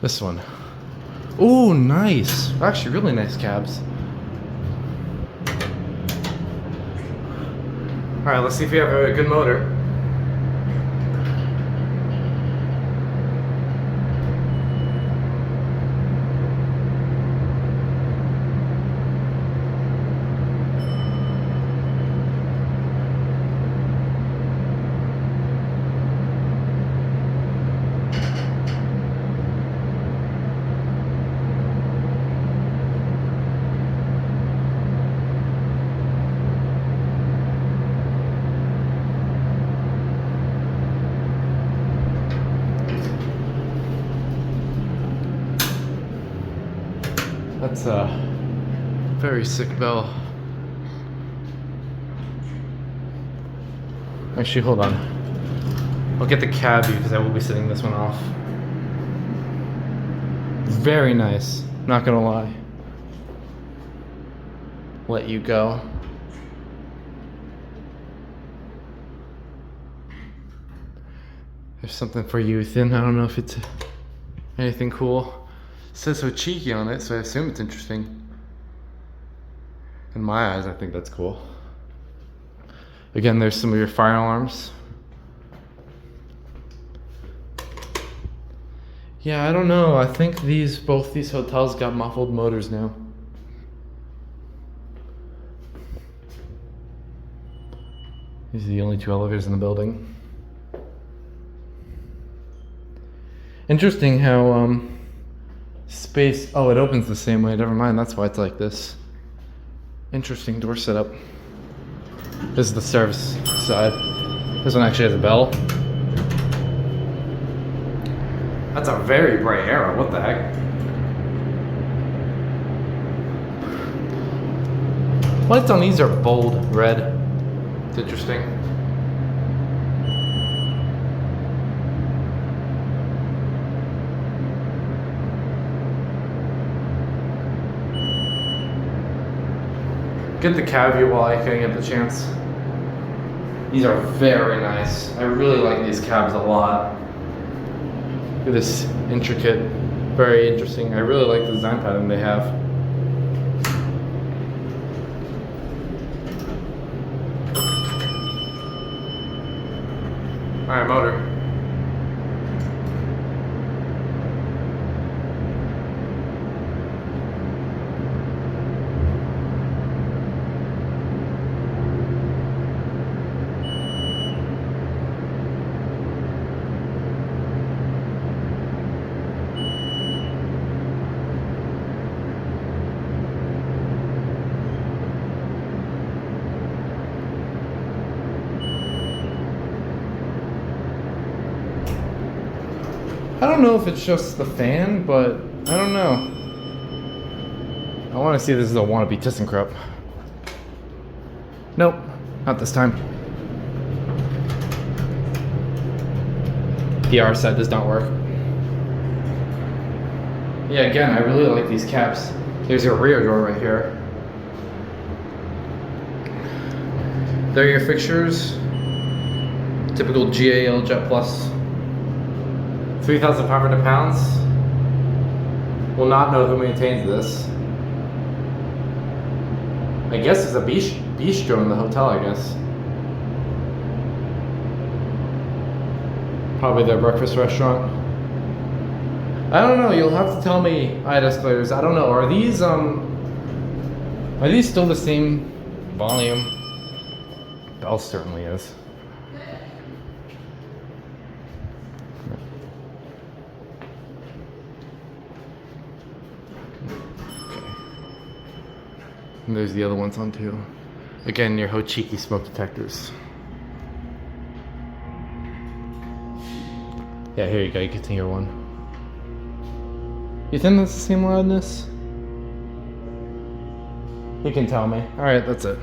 This one. Ooh, nice. Actually, really nice cabs. All right, let's see if we have a good motor. That's a very sick bell. Actually, hold on. I'll get the cab view because I will be sitting this one off. Very nice, not gonna lie. Let you go. There's something for youth in. I don't know if it's anything cool. It says so cheeky on it, so I assume it's interesting. In my eyes, I think that's cool. Again, there's some of your fire alarms. Yeah, I don't know. I think both these hotels got muffled motors now. These are the only 2 elevators in the building. Interesting how space, oh, it opens the same way, never mind, that's why it's like this. Interesting door setup. This is the service side. This one actually has a bell. That's a very bright arrow, what the heck? Lights on these are bold red. It's interesting. Get the cab view while I can get the chance. These are very nice. I really like these cabs a lot. Look at this intricate, very interesting. I really like the design pattern they have. All right, motor. I don't know if it's just the fan, but I don't know. I want to see if this is a wannabe ThyssenKrupp. Nope, not this time. PR set does not work. Yeah, again, I really like these cabs. There's your rear door right here. There are your fixtures. Typical GAL JetPlus. 3,500 pounds. Will not know who maintains this. I guess it's a bistro in the hotel, I guess. Probably their breakfast restaurant. I don't know, you'll have to tell me. I had escalators, I don't know, are these still the same volume? Bell certainly is. And there's the other ones on too. Again, your Hochiki smoke detectors. Yeah, here you go, you can hear one. You think that's the same loudness? You can tell me. Alright, that's it.